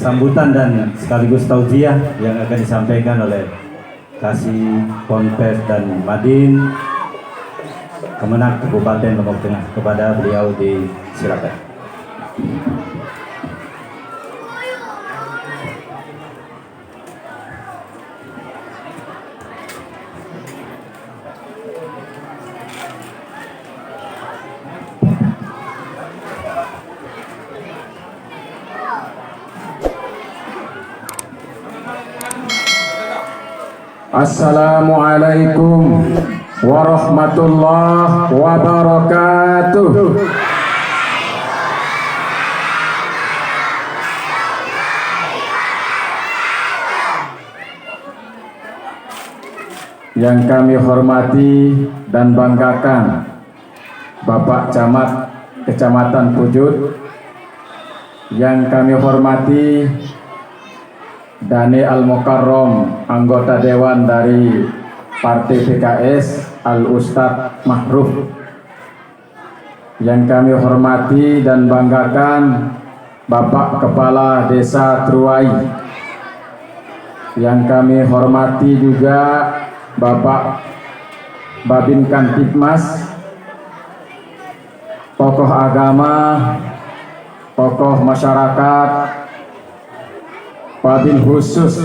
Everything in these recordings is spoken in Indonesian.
sambutan dan sekaligus tauziah yang akan disampaikan oleh Kasih Ponpes dan Madin Kemenak Kabupaten Lombok Tengah. Kepada beliau disilakan. Assalamualaikum warahmatullahi wabarakatuh. Yang kami hormati dan banggakan Bapak Camat Kecamatan Pujut, yang kami hormati Dani Al-Mukarrom, anggota Dewan dari Partai PKS, Al-Ustadz Mahruf. Yang kami hormati dan banggakan Bapak Kepala Desa Truai. Yang kami hormati juga Bapak Babin Kantipmas, tokoh agama, tokoh masyarakat, wabil khusus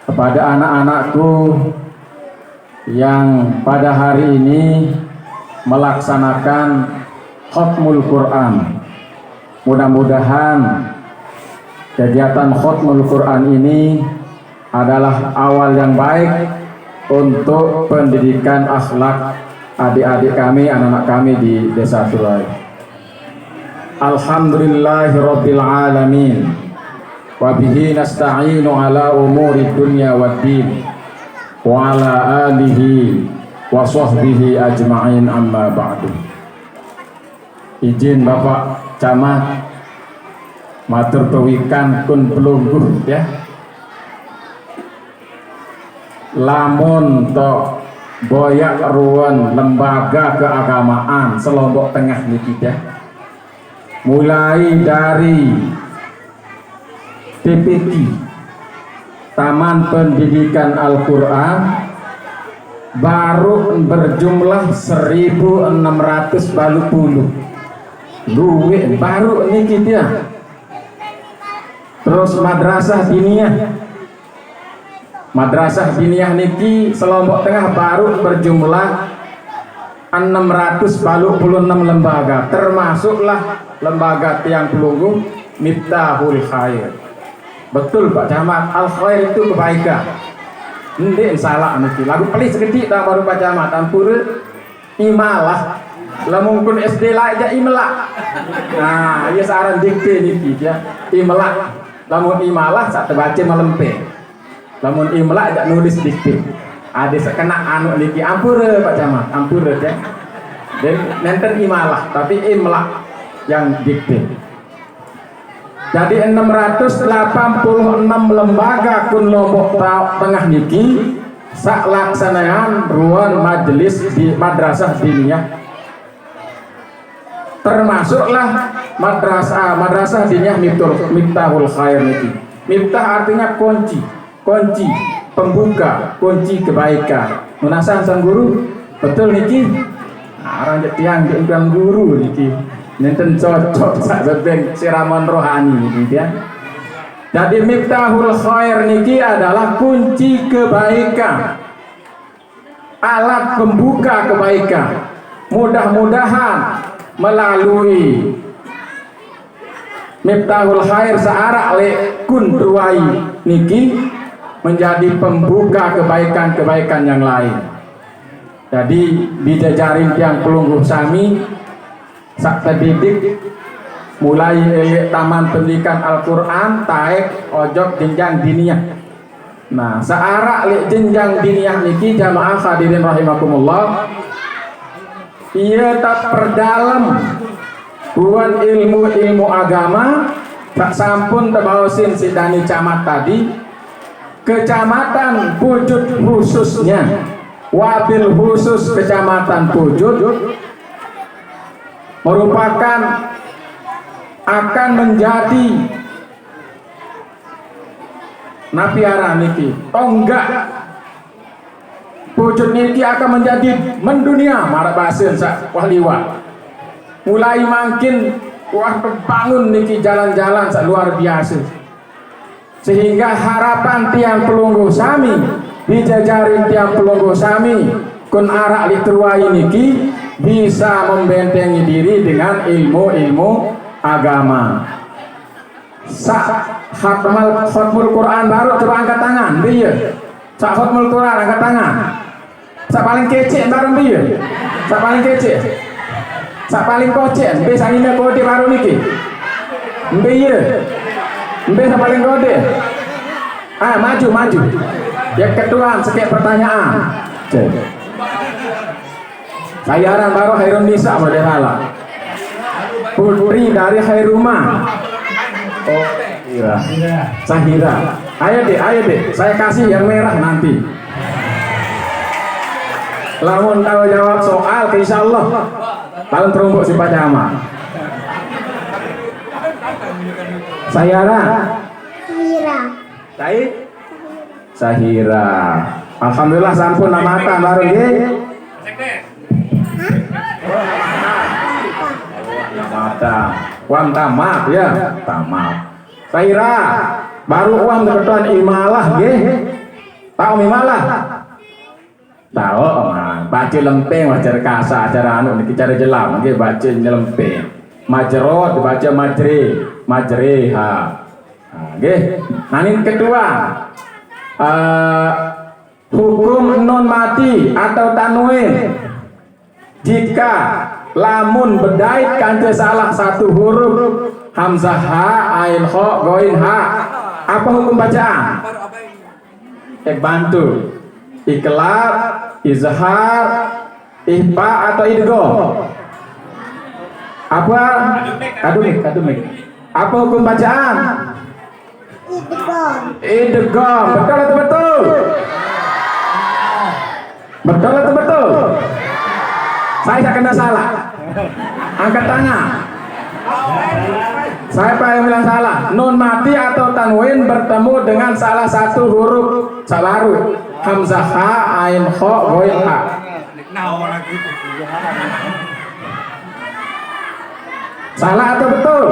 kepada anak-anakku yang pada hari ini melaksanakan Khatmul Quran. Mudah-mudahan kegiatan Khatmul Quran ini adalah awal yang baik untuk pendidikan akhlak adik-adik kami, anak-anak kami di Desa Truai. Alhamdulillahirabbil alamin. Wa bihi nasta'inu ala umuri dunya waddin wa ala alihi wa sahbihi ajma'in, amma ba'du. Izin Bapak Camat matur pewikan kun pelungguh ya. Lamun to boyak ruan lembaga keagamaan selombok tengah niki ya. Mulai dari TPT Taman Pendidikan Al-Quran baru berjumlah 1.680 luwe baru ini dia. Terus madrasah diniyah niki selombok tengah baru berjumlah 646 lembaga, termasuklah lembaga tiang pelunggu Miftahul Khair. Betul Pak Camat, al khair itu kebaikan. Ndek salah niki. Lagu pelis seketik dah baru Pak Camat, ampura imalah. Lamun kun SD lah aja imla. Nah, ya saran dikte niki ya. Imla. Lamun imalah sak terbaca melempe. Lamun imla aja nulis dikte. Ada sekena anu niki, ampura Pak Camat, ampura ya. Dan nenten imalah, tapi imla yang dikte. Jadi 686 lembaga kun Lombok Tengah niki sak laksanaan ruang majelis di madrasah diniyah, termasuklah madrasah diniyah Miftahul Khair niki. Miftah artinya kunci pembuka, kunci kebaikan. Munasan sang guru betul niki. Arang tiang diundang guru niki. Nenten cocok sak beben siraman rohani gitu ya. Jadi Miftahul Khair niki adalah kunci kebaikan, alat pembuka kebaikan. Mudah-mudahan melalui Miftahul Khair searak le kun Truai niki menjadi pembuka kebaikan-kebaikan yang lain. Jadi bijajarin tiang pelungguh sami sak terdidik mulai Taman Pendidikan Al-Quran taek ojok jenjang diniyah. Nah, searak li jenjang diniyah niki jamaah hadirin rahimakumullah, ia tak perdalam buan ilmu agama tak sampun tebawasin si Dani Camat tadi. Kecamatan Pujut khususnya, wabil khusus Kecamatan Pujut merupakan akan menjadi napiara niki tonggak wujud niki akan menjadi mendunia marah bahasin sak wahliwa mulai makin wah terbangun niki jalan-jalan sak luar biasa sehingga harapan tiang pelungguh sami dijajarin tiang pelungguh sami kun arak literwai niki bisa membentengi diri dengan ilmu-ilmu agama. Khotmul Quran baru coba angkat tangan dia. Khotmul Quran angkat tangan. Paling kece baru dia. Paling kece. Paling kocen biasanya kode baru niki. Dia. Dia paling kode. Maju. Yang kedua sekian pertanyaan. Sayaran baru Hairun Nisa model putri dari Hairuma. Oh, Sahira. Ayo deh, saya kasih yang merah nanti. Lamun tahu jawab soal, insya Allah paling terumbuk si Pak Camat. Sahira. Sahira. Alhamdulillah sampun namatan baru nggih. Uang tamat ya, tamat. Sahira, baru uang kebetulan imalah nggih. Tahu imalah? Tahu, baca lempeng wajar kasa acara anu niki cara jelam nggih baca lempeng. Majrot dibaca majriha. Nggih. Nah ini kedua. Hukum non mati atau tanwin jika lamun bedait kante salah satu huruf hamzah ha ain kha goin ha apa hukum bacaan? Bantu iklab izhar ihfa atau idgham apa kadumik apa hukum bacaan? Idgham betul atau betul? Betul atau betul? Saya kena salah. Angkat tangan. Siapa yang bilang salah? Nun mati atau tanwin bertemu dengan salah satu huruf baru. Hamzah ha, ain kha, ghain ha. Salah atau betul?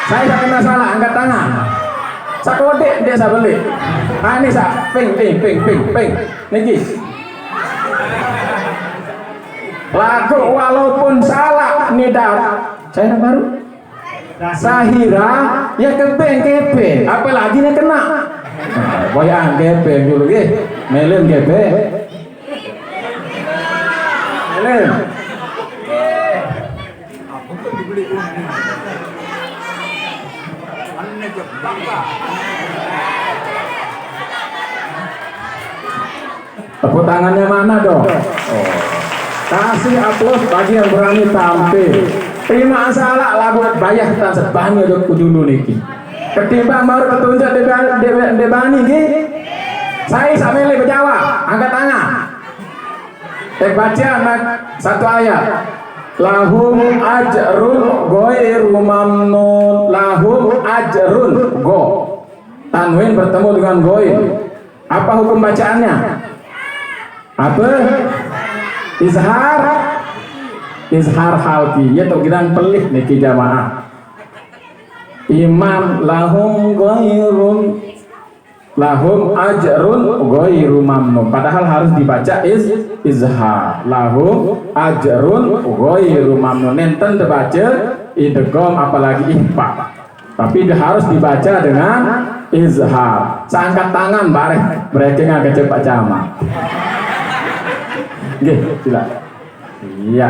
Saya kena salah. Angkat tangan. Sakode dia sabeli. Ini sak ping. Niki. Lagu walaupun salah nidar saya baru Sahira ya kepeng apalagi nih kena boyang kepeng dulu ge melen kepeng melen tepuk tangannya mana dong? Kasih aplaus bagi yang berani tampil. Terima salah lagu bayar tak sebani ada kudulu niki. Ketimbang baru ketunjuk debani niki. Saya sambil berjawab, angkat tangan. Baca satu ayat. Lahum ajrun ghairu mamnun. Lahum ajrun go. Tanwin bertemu dengan goin. Apa hukum bacaannya? Apa? Izhar halki ya togiran pelih niki jamaah imam lahum ajrun ghairu mamnun padahal harus dibaca izhar lahum ajrun ghairu mamnun enten dibaca idgham apalagi ihfa tapi harus dibaca dengan izhar angkat tangan bareng mereka nggak kecepat jamaah. Nggih, silakan. Iya.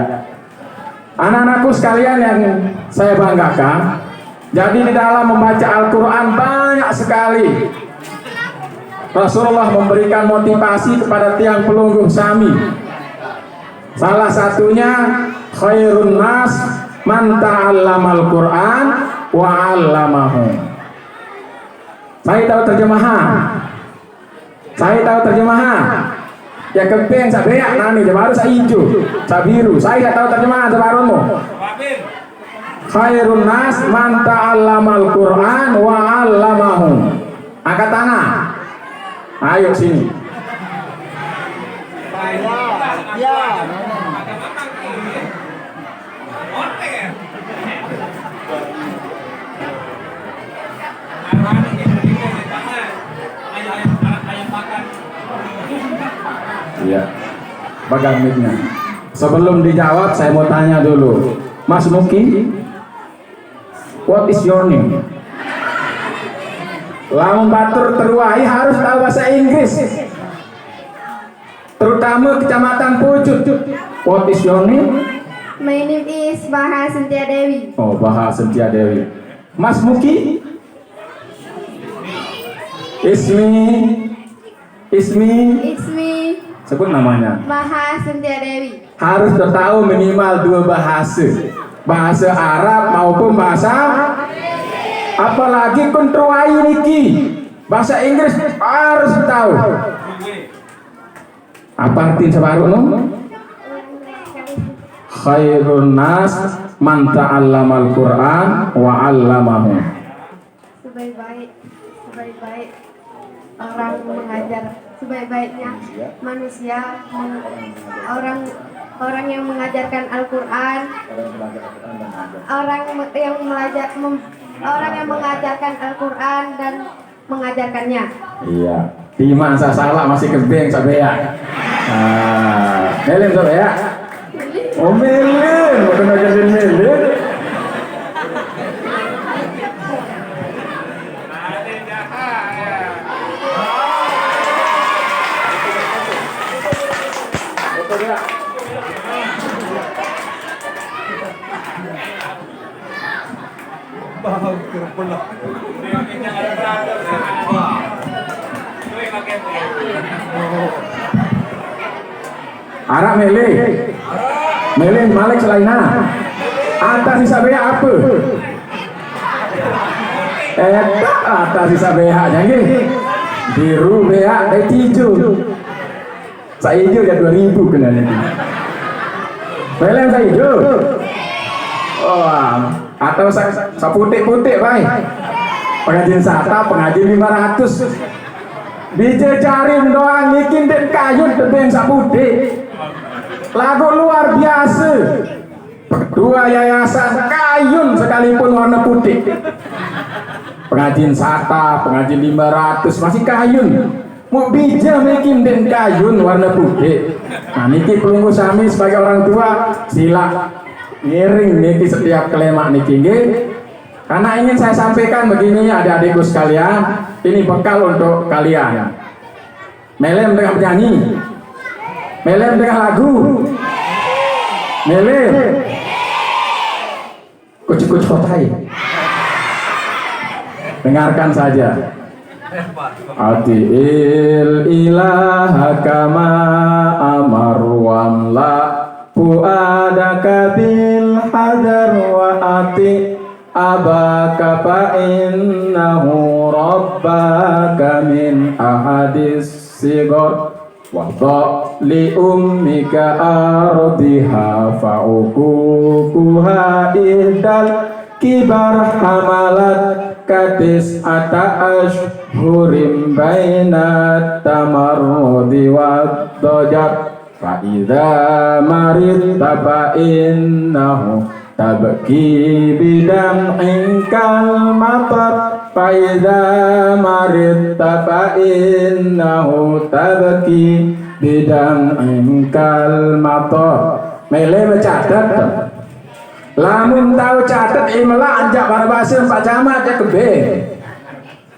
Anak-anakku sekalian yang saya banggakan, jadi di dalam membaca Al-Qur'an banyak sekali Rasulullah memberikan motivasi kepada tiang pelungguh sami. Salah satunya khairun nas man ta'allamal Qur'an wa 'allamahu. Saya tahu terjemahan. Ya kepeng sabeak nani baru saya hijau, saya biru. Saya tahu terjemahan sebarumu. Khairun nas man ta'allamal Qur'an wa 'allamahu. Angkat tangan. Ayo sini. Iya. Pegang mic-nya. Sebelum dijawab saya mau tanya dulu. Mas Muki, what is your name? Lamun batur terwahi harus tahu bahasa Inggris. Terutama Kecamatan Pucuk. What is your name? My name is Baha Sintia Dewi. Oh, Baha Sintia Dewi. Mas Muki? Ismi. It's me, Sebut namanya. Baha Sintia Dewi. Harus tahu minimal 2 bahasa. Bahasa Arab maupun bahasa, apalagi kontroai niki. Bahasa Inggris harus tahu. Apa arti sebaru no? Khairun nas man ta'allamal Qur'an wa 'allamahu. Sebaik-baik orang mengajar, sebaik-baiknya manusia, orang yang mengajarkan Al-Quran, orang yang mengajarkan Al-Quran dan mengajarkannya. Iya. Timan saya salah masih kebeng sabea. Melin sabea. Oh melin, bukan ngajarin melin. Arab Melin Malik selaina. Atas sisa beha apa? Atas sisa beha jangan. Biru beha dari hijau. Saya hijau ya 2000 kena nanti. Melin saya hijau. Oh, atau sa putih-putih baik. Pengajian sata, pengajian 500. Dijejarin doang bikin den kayun tebing saputih. Lagu luar biasa. Dua yayasan kayun sekalipun warna putih. Pengajian sata, pengajian 500 masih kayun. Mau bija bikin den kayun warna putih. Nah niki pelunggu sami sebagai orang tua sila ngiring niki setiap kelemak niki nggih. Karena ingin saya sampaikan begini adik-adikku sekalian, ini bekal untuk kalian. Melem dengan penyanyi, melem dengan lagu, melem kucuk-kucuk kotai. Dengarkan saja. Atil ilaha kama amar wamla fuadaka bil hadar wa ati abaka fa innahu rabbaka min ahadis sigar wa li ummika ardiha fa ukukuha idal kibar hamalat kadis ata ashhurim bainat tamarrudi wa dojar fa idza marid fa innahu tabki bidam ingkal matar fa idza marid fa innahu tabki bidam ingkal matar. Mele mencatat lamun tahu catat imla anjak bahasa Pak Camat ya kebe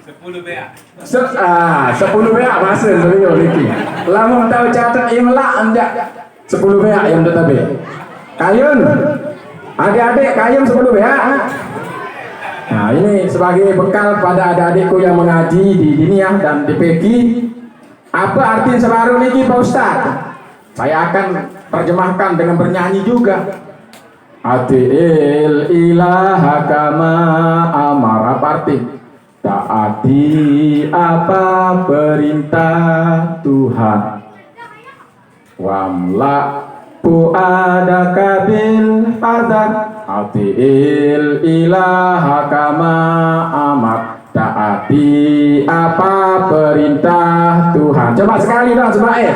10 bea 10 bea bahasa beliau niki lamun tahu catat imla anjak 10 bea yang tetapi kayun adik-adik kayun 10 bea. Nah ini sebagai bekal pada adik-adikku yang mengaji di Diniyah dan di PG. Apa arti sebaru niki Pak Ustaz? Saya akan terjemahkan dengan bernyanyi juga. Atil ilaha kama amar arti taati apa perintah Tuhan wamla fuadaka bil hadar atil ilaha kama amar taati taati apa perintah Tuhan. Coba sekali dong sebaik.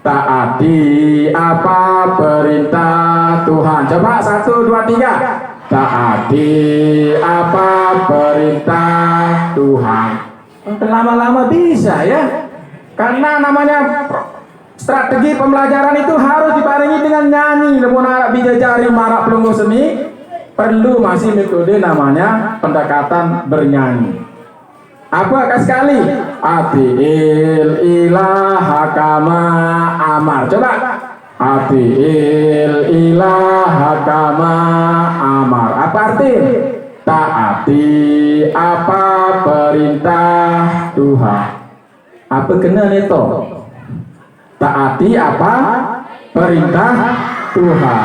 Taati apa perintah Tuhan. Coba 1, 2, 3. Taati apa perintah Tuhan. Lama-lama bisa ya. Karena namanya strategi pembelajaran itu harus dibarengi dengan nyanyi. Lemon arak bijajari marak pelunggu seni, perlu masih metode namanya pendekatan bernyanyi. Apa sekali? Atiil ilaha kama amar. Coba. Atiil ilaha kama amar. Apa arti? Taati apa perintah Tuhan. Apa kena neto? Taati apa perintah Tuhan.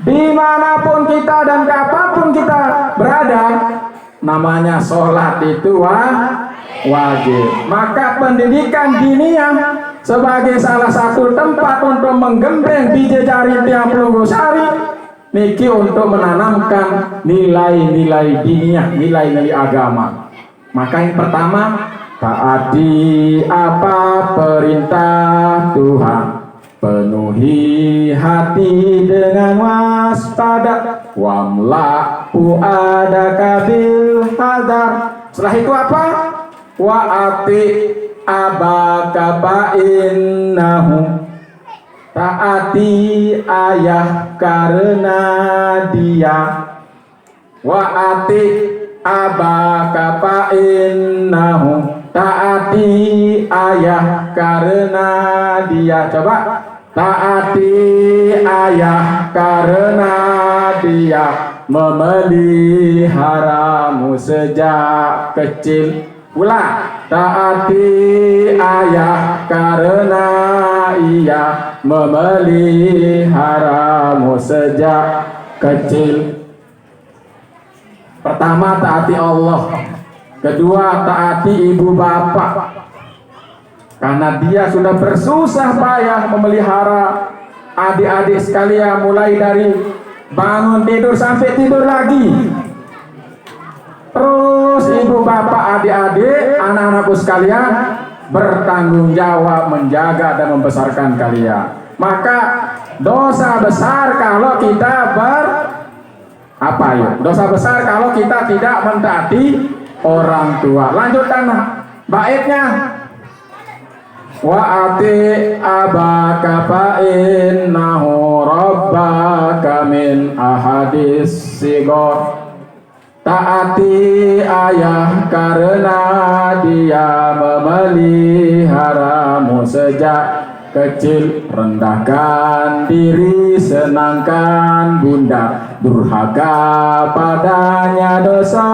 Dimanapun kita dan kapanpun kita berada, namanya sholat itu wajib. Maka pendidikan diniyah sebagai salah satu tempat untuk menggembleng bijajari tiang pelunggu sari niki untuk menanamkan nilai-nilai diniyah, nilai-nilai agama. Maka yang pertama, taati apa perintah Tuhan, penuhi hati dengan waspada, wamla fuadaka bil hadar. Setelah itu apa? Wa ati abaka fa'innahu, taati ayah karena dia. Wa ati abaka fa'innahu, taati ayah karena dia. Coba. Taati ayah karena dia memeliharamu sejak kecil. Ulang. Taati ayah karena ia memeliharamu sejak kecil. Pertama, taati Allah. Kedua, taati ibu bapak. Karena dia sudah bersusah payah memelihara adik-adik sekalian, mulai dari bangun tidur sampai tidur lagi. Terus ibu bapak, adik-adik, anak-anakku sekalian bertanggung jawab menjaga dan membesarkan kalian. Maka dosa besar kalau kita dosa besar kalau kita tidak mentaati orang tua. Lanjutkan baiknya. Wa ati abaka fa innahu rabbaka min ahadis sigor. Taati ayah karena dia memeliharamu sejak kecil. Rendahkan diri, senangkan bunda, durhaka padanya dosa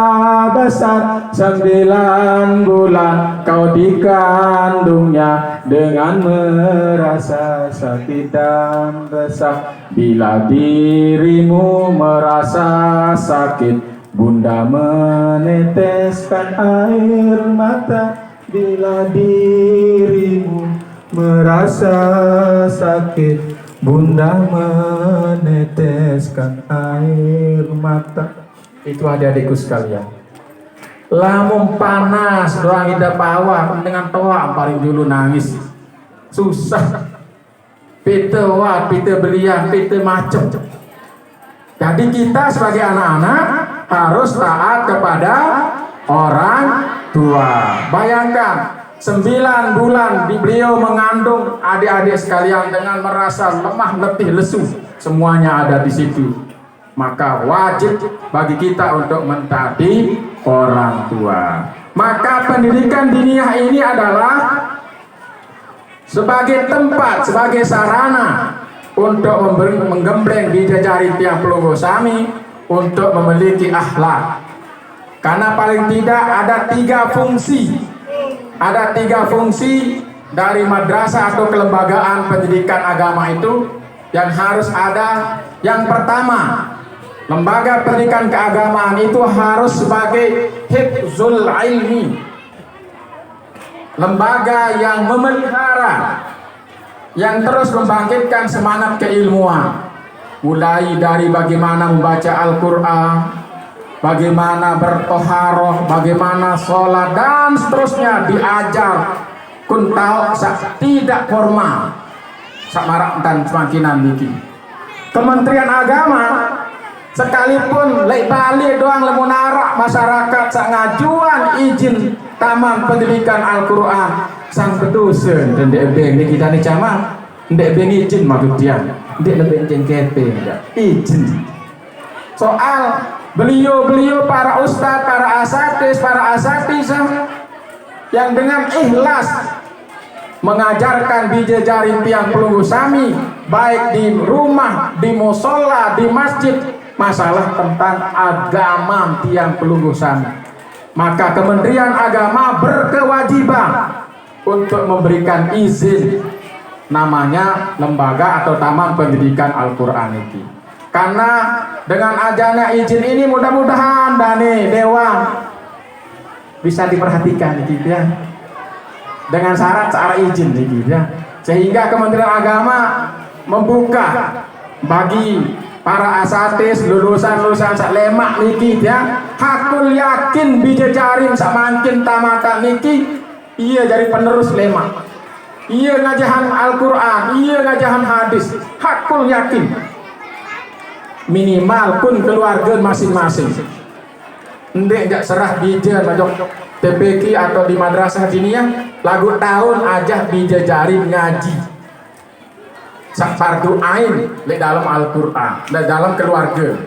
besar. 9 bulan kau dikandungnya dengan merasa sakit dan besar. Bila dirimu merasa sakit, bunda meneteskan air mata. Bila dirimu merasa sakit, bunda meneteskan air mata. Itu adik-adikku sekalian. Lamun panas doang indah bawah dengan toa paling dulu nangis. Susah. Pite belian, pite macem. Jadi kita sebagai anak-anak harus taat kepada orang tua. Bayangkan 9 bulan beliau mengandung adik-adik sekalian dengan merasa lemah, letih, lesu. Semuanya ada di situ. Maka wajib bagi kita untuk mentaati orang tua. Maka pendidikan diniyah ini adalah sebagai tempat, sebagai sarana untuk menggembleng bijajari tiang pelunggu sami untuk memiliki akhlak. Karena paling tidak ada 3 fungsi. Ada 3 fungsi dari madrasah atau kelembagaan pendidikan agama itu yang harus ada. Yang pertama, lembaga pendidikan keagamaan itu harus sebagai hifzul ilmi, lembaga yang memelihara, yang terus membangkitkan semangat keilmuan, mulai dari bagaimana membaca Al-Quran, bagaimana bertoharoh, bagaimana sholat dan seterusnya diajar kun tahu tidak formal samarak dan semakinan niki. Kementerian Agama sekalipun lek Bali doang lemunara masyarakat sak ngajuan izin taman pendidikan Al-Qur'an sang ketusen dan dek beng niki tani camat ndek beng izin maksud dia ndek lebih izin kepe izin soal beliau para ustadz, para asatizah yang dengan ikhlas mengajarkan bijejarin tiang pelunggu sami baik di rumah, di musola, di masjid masalah tentang agama tiang pelunggu sami, maka Kementerian Agama berkewajiban untuk memberikan izin namanya lembaga atau taman pendidikan Al-Quran ini. Karena dengan adanya izin ini mudah-mudahan Dani Dewan bisa diperhatikan gitu ya, dengan syarat izin gitu ya, sehingga Kementerian Agama membuka bagi para asatis lulusan lemak niki ya hakul yakin bijejarim samakin tamatan niki iya jadi penerus lemak, iya ngajahan Al-Quran, iya ngajahan hadis, hakul yakin minimal pun keluarga masing-masing ndek gak serah bijen majok TPQ atau di madrasah diniyah lagu tahun aja bijejarin ngaji sak fardu ain di dalam Al-Quran dan dalam keluarga.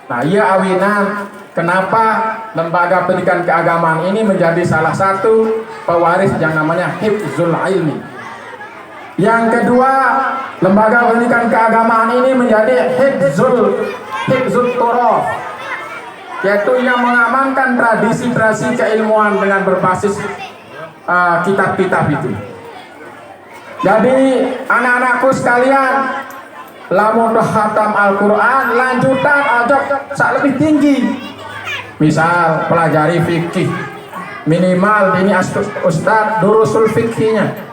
Nah iya awinan kenapa lembaga pendidikan keagamaan ini menjadi salah satu pewaris yang namanya hifzul ilmi. Yang kedua, lembaga pendidikan keagamaan ini menjadi hifzul torof, yaitu yang mengamankan tradisi-tradisi keilmuan dengan berbasis kitab-kitab itu. Jadi anak-anakku sekalian, lamun khatam Al-Quran lanjutan ajak sak lebih tinggi. Misal pelajari fikih, minimal ini ustaz durusul fikihnya.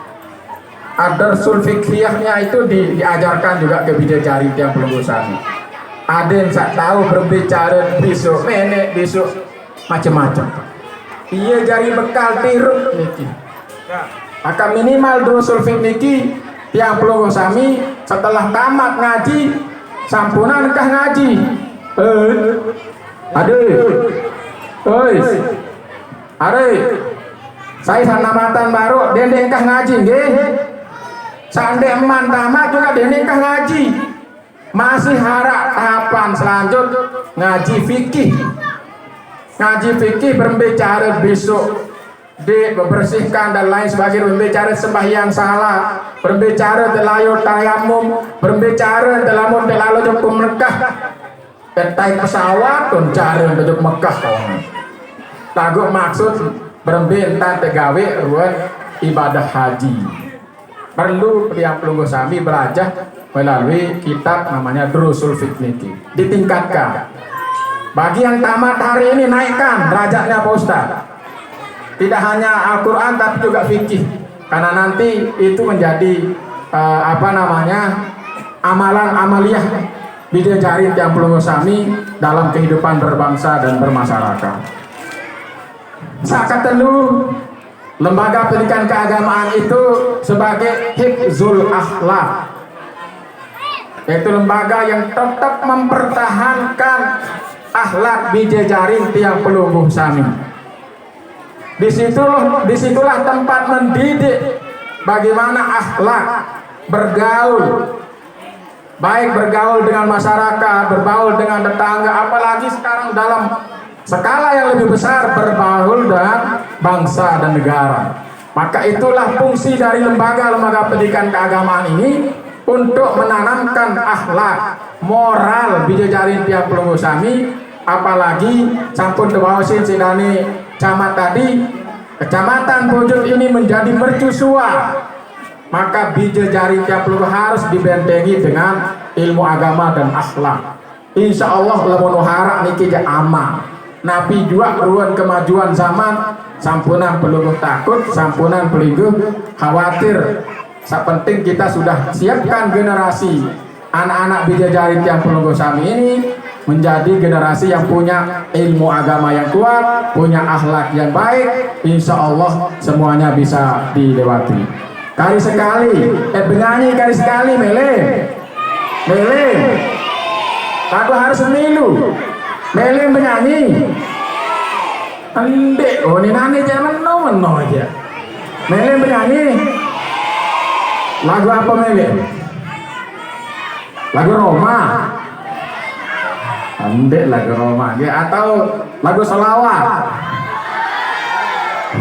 Ad-darsul fikhiyahnya itu diajarkan juga ke bidadari yang belum usaha. Ada yang tak tahu berbicara besok nenek besok macam-macam. Iya jari bekal tiruk niki. Maka minimal durusul fikih niki yang belum sami setelah tamat ngaji sampunan kah ngaji. Saya sanamatan baru dendeng kah ngaji nggih. Sande eman tamat juga denikah ngaji, masih harap tahapan selanjut ngaji fikih berbicara besok dibersihkan dan lain sebagainya, berbicara sembahyang salah, berbicara telayut tayamum, berbicara telamun telalu cukup Mekah ketai pesawat pun cara untuk Mekah lagu maksud berbincang tegawe ruang ibadah haji. Perlu yang pelunggu sami belajar melalui kitab namanya Durusul Fikih ditingkatkan. Bagi yang tamat hari ini naikkan derajatnya Pak Ustaz. Tidak hanya Al-Quran tapi juga fikih, karena nanti itu menjadi amalan amaliyah bidadari yang pelunggu sami dalam kehidupan berbangsa dan bermasyarakat. Sakat telu lembaga pendidikan keagamaan itu sebagai hifzul akhlak, yaitu lembaga yang tetap mempertahankan akhlak bijejarin tiang pelungguh sami. Disitulah tempat mendidik bagaimana akhlak bergaul, baik bergaul dengan masyarakat, bergaul dengan tetangga, apalagi sekarang dalam skala yang lebih besar berbaul dan bangsa dan negara. Maka itulah fungsi dari lembaga-lembaga pendidikan keagamaan ini untuk menanamkan akhlak moral bijejarin tiap pelungguh sami, apalagi sampun kebawasin sidani camat tadi, kecamatan Pojok ini menjadi mercusuar. Maka bijejarin tiap pelungguh harus dibentengi dengan ilmu agama dan akhlak. Insya Allah lamun harap niki aman. Nabi juga ruang kemajuan zaman sampunan pelungguh takut, sampunan pelungguh khawatir. Penting kita sudah siapkan generasi anak-anak bijejarin yang pelungguh sami ini menjadi generasi yang punya ilmu agama yang kuat, punya akhlak yang baik. Insya Allah semuanya bisa dilewati. Kali sekali, bernyanyi kali sekali, mele. Aku harus memilu. Mele bernyanyi. Andek, oh ini nani jangan meno aja. Mele bernyanyi. Lagu apa Mele? Lagu Roma. Andek lagu Roma ya, atau lagu selawat.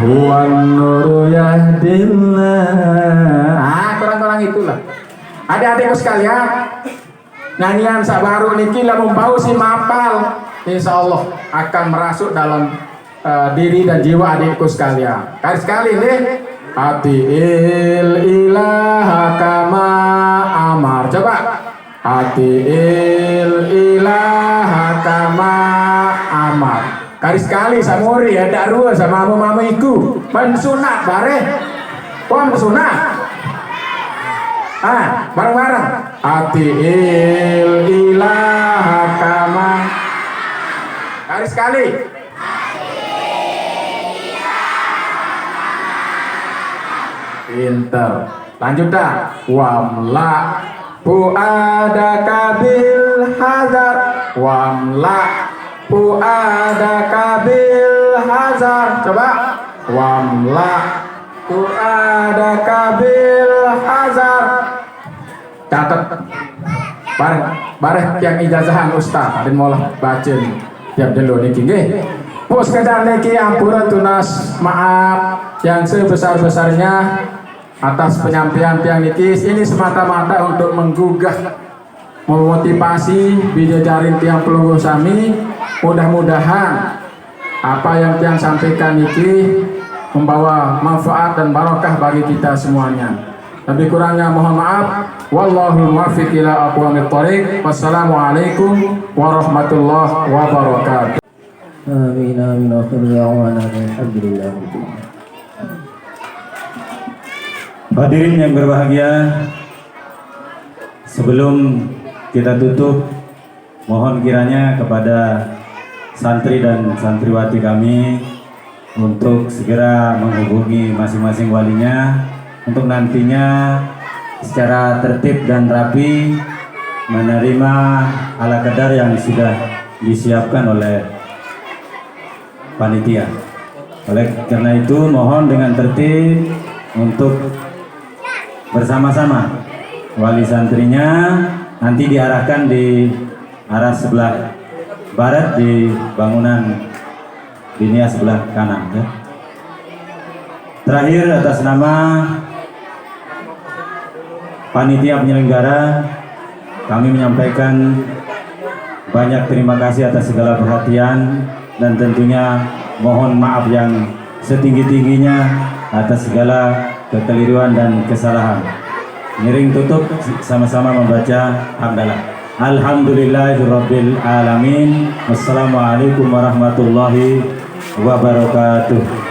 Huwan nuru yahdillah. Kurang-kurang itulah. Adik-adikku sekalian, nyanyian sabaru niki lamun bau si mapal, insya Allah akan merasuk dalam diri dan jiwa adikku sekalian. Sekali nih, Atiil ilaha kama amar. Coba. Atiil ilaha kama amar. Kali-kali samuri ya dak rua sama mama iku. Pensunat bareh. Pom sunat. Bareng-bareng. Atiil ilaha kama. Kali-kali. Pinter. Lanjut dah. Wamla fuadaka bil hazar. Wamla fuadaka bil hazar. Coba. Wamla fuadaka bil hazar. Catat. Bareng yang ijazahan ustaz dan molah baca tiap dulu niki nggih. Pos kadang niki ampura tunas maaf yang sebesar-besarnya atas penyampaian tiang niki. Ini semata-mata untuk menggugah, memotivasi bijajarin tiang pelungguh sami. Mudah-mudahan apa yang tiang sampaikan niki membawa manfaat dan barokah bagi kita semuanya. Lebih kurangnya mohon maaf. Wallahul muwaffiq ila aqwamit thoriq. Wassalamualaikum warahmatullahi wabarakatuh. Amin amin akhir da'wana alhamdulillah. Hadirin yang berbahagia, sebelum kita tutup, mohon kiranya kepada santri dan santriwati kami untuk segera menghubungi masing-masing walinya untuk nantinya secara tertib dan rapi menerima ala kadar yang sudah disiapkan oleh panitia. Oleh karena itu mohon dengan tertib untuk bersama-sama wali santrinya nanti diarahkan di arah sebelah barat di bangunan linia sebelah kanan ya. Terakhir atas nama panitia penyelenggara kami menyampaikan banyak terima kasih atas segala perhatian dan tentunya mohon maaf yang setinggi-tingginya atas segala kekeliruan dan kesalahan. Miring tutup sama-sama membaca hamdalah. Alhamdulillahirabbil alamin. Wassalamualaikum warahmatullahi wabarakatuh.